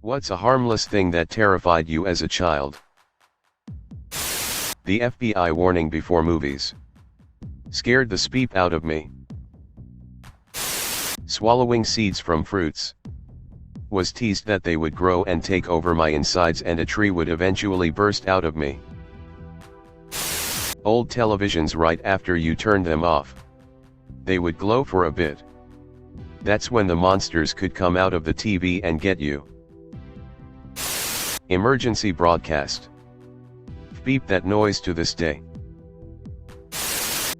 What's a harmless thing that terrified you as a child? The FBI warning before movies scared the speep out of me. Swallowing seeds from fruits. Was teased that they would grow and take over my insides and a tree would eventually burst out of me. Old televisions right after you turned them off. They would glow for a bit. That's when the monsters could come out of the TV and get you. Emergency broadcast. Beep that noise to this day.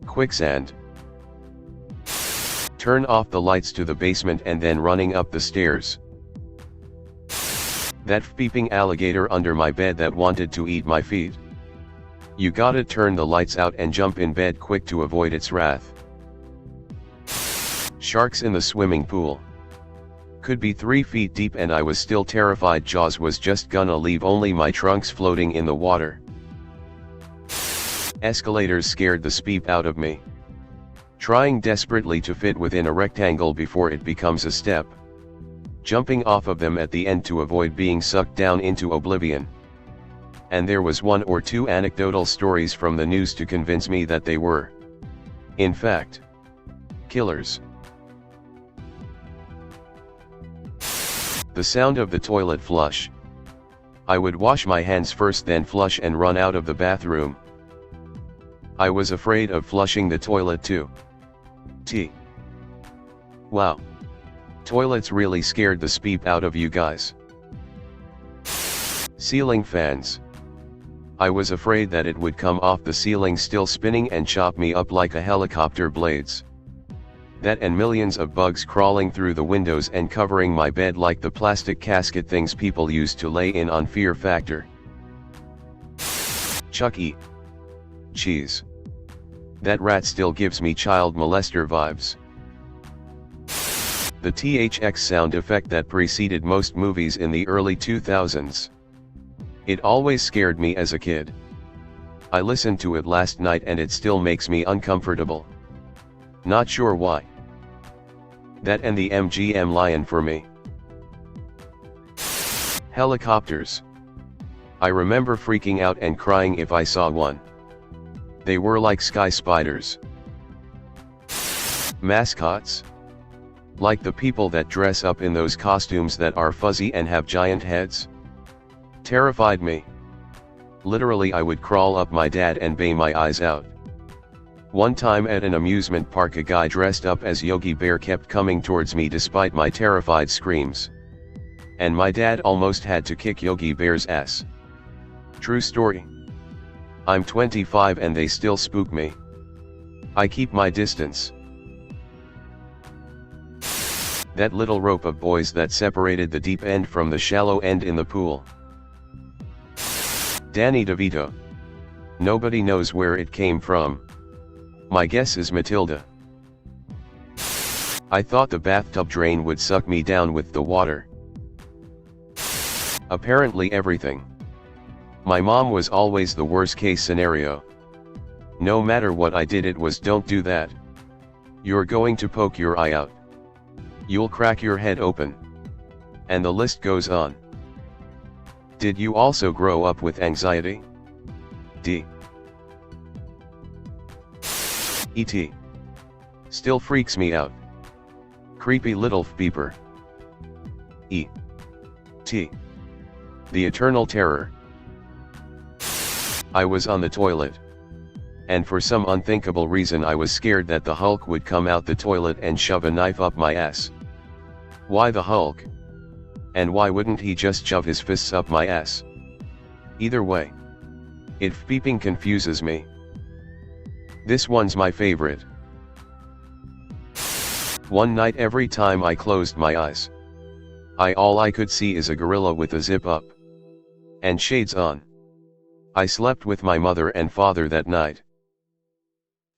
Quicksand. Turn off the lights to the basement and then running up the stairs. That beeping alligator under my bed that wanted to eat my feet. You gotta turn the lights out and jump in bed quick to avoid its wrath. Sharks in the swimming pool. Could be 3 feet deep and I was still terrified Jaws was just gonna leave only my trunks floating in the water. Escalators scared the speep out of me. Trying desperately to fit within a rectangle before it becomes a step. Jumping off of them at the end to avoid being sucked down into oblivion. And there was 1 or 2 anecdotal stories from the news to convince me that they were, in fact, killers. The sound of the toilet flush. I would wash my hands first then flush and run out of the bathroom. I was afraid of flushing the toilet too. Wow. Toilets really scared the speep out of you guys. Ceiling fans. I was afraid that it would come off the ceiling still spinning and chop me up like a helicopter blades. That and millions of bugs crawling through the windows and covering my bed like the plastic casket things people use to lay in on Fear Factor. Chuck E. Cheese. That rat still gives me child molester vibes. The THX sound effect that preceded most movies in the early 2000s. It always scared me as a kid. I listened to it last night and it still makes me uncomfortable. Not sure why. That and the MGM lion for me. Helicopters. I remember freaking out and crying if I saw one. They were like sky spiders. Mascots. Like the people that dress up in those costumes that are fuzzy and have giant heads. Terrified me. Literally I would crawl up my dad and bawl my eyes out. One time at an amusement park a guy dressed up as Yogi Bear kept coming towards me despite my terrified screams. And my dad almost had to kick Yogi Bear's ass. True story. I'm 25 and they still spook me. I keep my distance. That little rope of boys that separated the deep end from the shallow end in the pool. Danny DeVito. Nobody knows where it came from. My guess is Matilda. I thought the bathtub drain would suck me down with the water. Apparently everything. My mom was always the worst case scenario. No matter what I did it was don't do that. You're going to poke your eye out. You'll crack your head open. And the list goes on. Did you also grow up with anxiety? D. E.T. Still freaks me out. Creepy little beeper. E. T. The eternal terror. I was on the toilet. And for some unthinkable reason I was scared that the Hulk would come out the toilet and shove a knife up my ass. Why the Hulk? And why wouldn't he just shove his fists up my ass? Either way. It beeping confuses me. This one's my favorite. One night every time I closed my eyes, all I could see is a gorilla with a zip up. And shades on. I slept with my mother and father that night.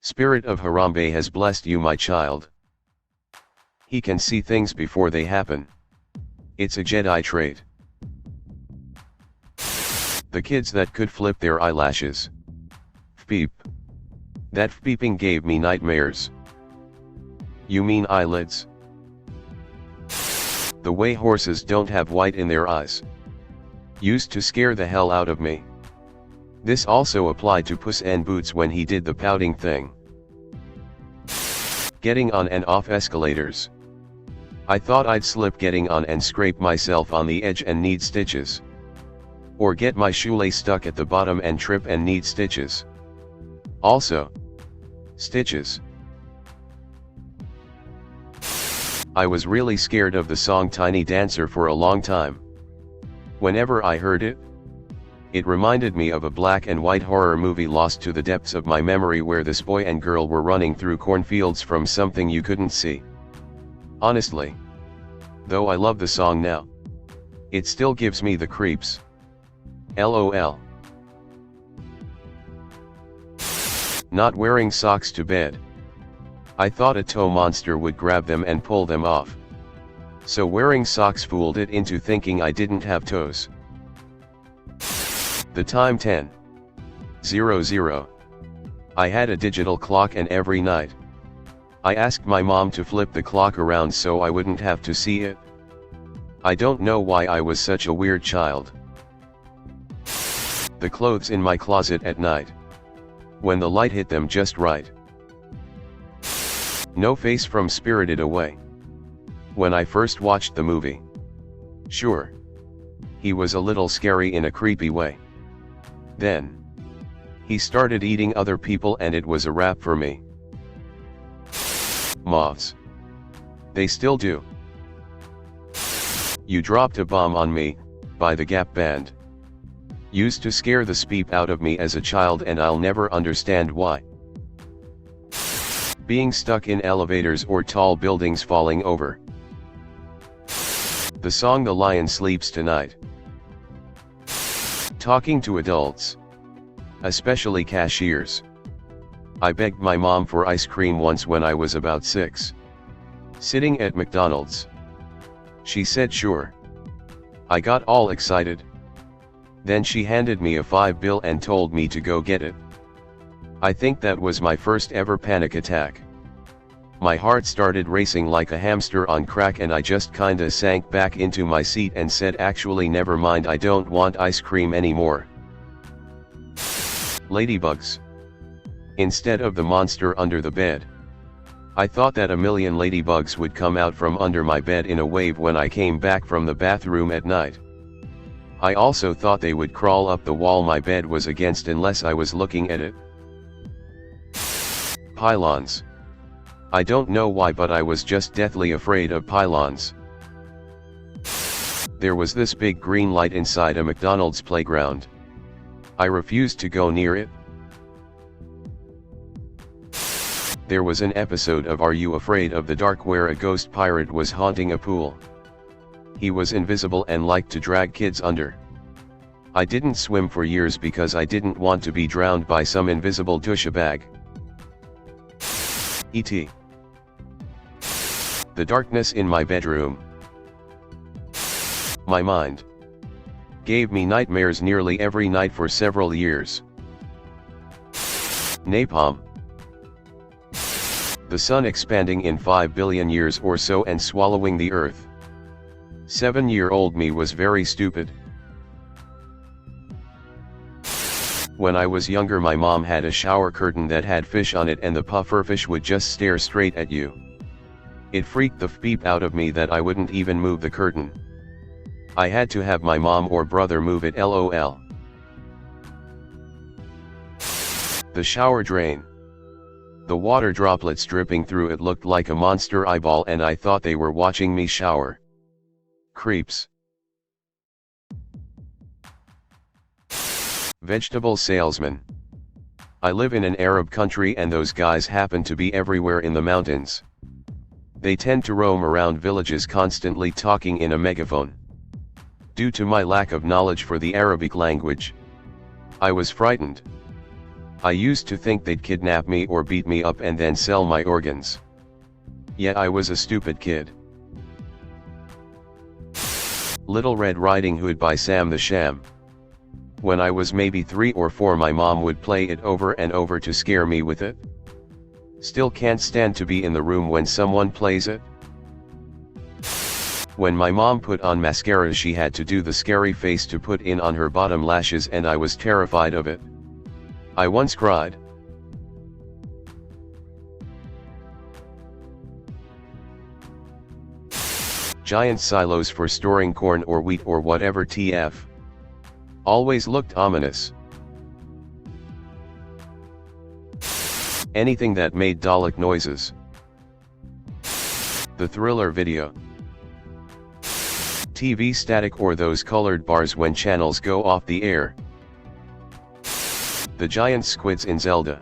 Spirit of Harambe has blessed you my child. He can see things before they happen. It's a Jedi trait. The kids that could flip their eyelashes. Beep. That beeping gave me nightmares. You mean eyelids? The way horses don't have white in their eyes. Used to scare the hell out of me. This also applied to Puss in Boots when he did the pouting thing. Getting on and off escalators. I thought I'd slip getting on and scrape myself on the edge and need stitches. Or get my shoelace stuck at the bottom and trip and need stitches. Also, stitches. I was really scared of the song Tiny Dancer for a long time. Whenever I heard it, it reminded me of a black and white horror movie lost to the depths of my memory where this boy and girl were running through cornfields from something you couldn't see. Honestly, though I love the song now, it still gives me the creeps. LOL. Not wearing socks to bed. I thought a toe monster would grab them and pull them off. So wearing socks fooled it into thinking I didn't have toes. The time 10:00. I had a digital clock and every night I asked my mom to flip the clock around so I wouldn't have to see it. I don't know why I was such a weird child. The clothes in my closet at night. When the light hit them just right. No face from Spirited Away. When I first watched the movie. Sure. He was a little scary in a creepy way. Then he started eating other people and it was a wrap for me. Moths. They still do. You Dropped a Bomb on Me, by the Gap Band. Used to scare the speep out of me as a child and I'll never understand why. Being stuck in elevators or tall buildings falling over. The song The Lion Sleeps Tonight. Talking to adults. Especially cashiers. I begged my mom for ice cream once when I was about 6. Sitting at McDonald's. She said sure. I got all excited. Then she handed me a $5 bill and told me to go get it. I think that was my first ever panic attack. My heart started racing like a hamster on crack and I just kinda sank back into my seat and said actually never mind, I don't want ice cream anymore. Ladybugs. Instead of the monster under the bed. I thought that a million ladybugs would come out from under my bed in a wave when I came back from the bathroom at night. I also thought they would crawl up the wall my bed was against unless I was looking at it. Pylons. I don't know why, but I was just deathly afraid of pylons. There was this big green light inside a McDonald's playground. I refused to go near it. There was an episode of Are You Afraid of the Dark where a ghost pirate was haunting a pool. He was invisible and liked to drag kids under. I didn't swim for years because I didn't want to be drowned by some invisible douchebag. E.T. The darkness in my bedroom. My mind gave me nightmares nearly every night for several years. Napalm. The sun expanding in 5 billion years or so and swallowing the earth. 7-year-old me was very stupid. When I was younger, my mom had a shower curtain that had fish on it and the pufferfish would just stare straight at you. It freaked the beep out of me that I wouldn't even move the curtain. I had to have my mom or brother move it, LOL. The shower drain. The water droplets dripping through it looked like a monster eyeball and I thought they were watching me shower. Creeps. Vegetable salesman. I live in an Arab country and those guys happen to be everywhere in the mountains. They tend to roam around villages constantly talking in a megaphone. Due to my lack of knowledge for the Arabic language, I was frightened. I used to think they'd kidnap me or beat me up and then sell my organs. Yet I was a stupid kid. Little Red Riding Hood by Sam the Sham. When I was maybe 3 or 4, my mom would play it over and over to scare me with it. Still can't stand to be in the room when someone plays it. When my mom put on mascara, she had to do the scary face to put in on her bottom lashes, and I was terrified of it. I once cried. Giant silos for storing corn or wheat or whatever TF. Always looked ominous. Anything that made Dalek noises. The Thriller video. TV static or those colored bars when channels go off the air. The giant squids in Zelda.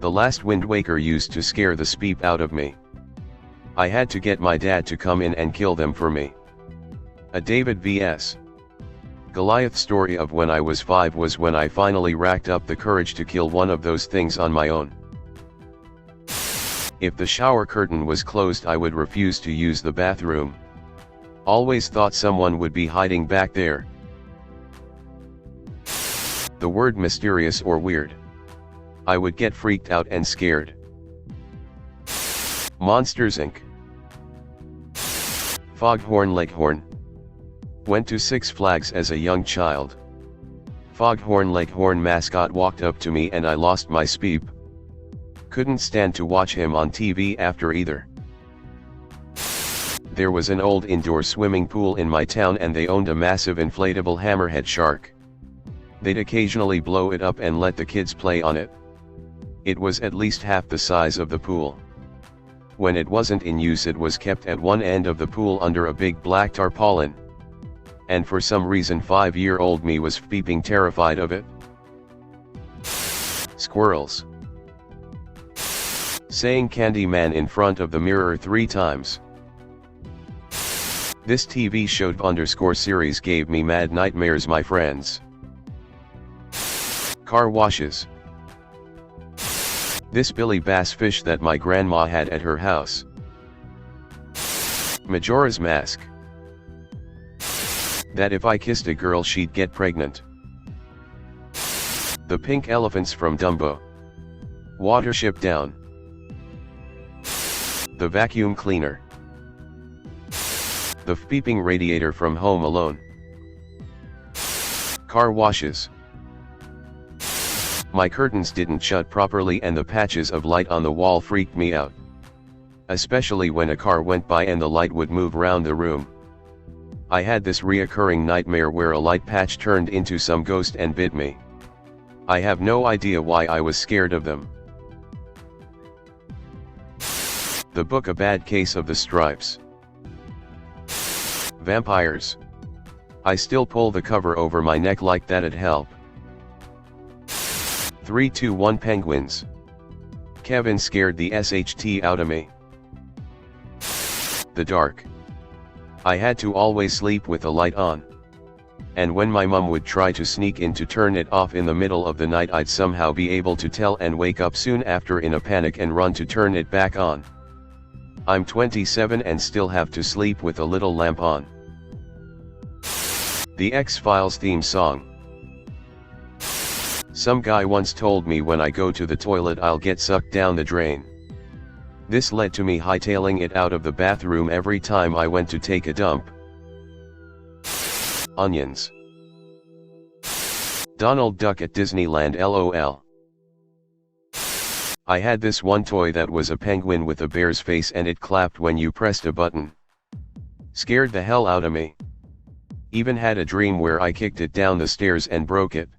The last Wind Waker used to scare the speep out of me. I had to get my dad to come in and kill them for me. A David vs. Goliath story of when I was 5 was when I finally racked up the courage to kill one of those things on my own. If the shower curtain was closed, I would refuse to use the bathroom. Always thought someone would be hiding back there. The word mysterious or weird. I would get freaked out and scared. Monsters Inc. Foghorn Leghorn. Went to Six Flags as a young child. Foghorn Leghorn mascot walked up to me and I lost my speep. Couldn't stand to watch him on TV after either. There was an old indoor swimming pool in my town and they owned a massive inflatable hammerhead shark. They'd occasionally blow it up and let the kids play on it. It was at least half the size of the pool. When it wasn't in use, it was kept at one end of the pool under a big black tarpaulin. And for some reason 5-year-old me was peeping terrified of it. Squirrels. Saying Candyman in front of the mirror 3 times. This TV show _series gave me mad nightmares, my friends. Car washes. This Billy Bass fish that my grandma had at her house. Majora's Mask. That if I kissed a girl she'd get pregnant. The pink elephants from Dumbo. Watership Down. The vacuum cleaner. The beeping radiator from Home Alone. Car washes. My curtains didn't shut properly and the patches of light on the wall freaked me out. Especially when a car went by and the light would move round the room. I had this reoccurring nightmare where a light patch turned into some ghost and bit me. I have no idea why I was scared of them. The book A Bad Case of the Stripes. Vampires. I still pull the cover over my neck like that'd help. 3-2-1 Penguins. Kevin scared the SHT out of me. The dark. I had to always sleep with the light on. And when my mum would try to sneak in to turn it off in the middle of the night, I'd somehow be able to tell and wake up soon after in a panic and run to turn it back on. I'm 27 and still have to sleep with a little lamp on. The X-Files theme song. Some guy once told me when I go to the toilet I'll get sucked down the drain. This led to me hightailing it out of the bathroom every time I went to take a dump. Onions. Donald Duck at Disneyland LOL. I had this one toy that was a penguin with a bear's face and it clapped when you pressed a button. Scared the hell out of me. Even had a dream where I kicked it down the stairs and broke it.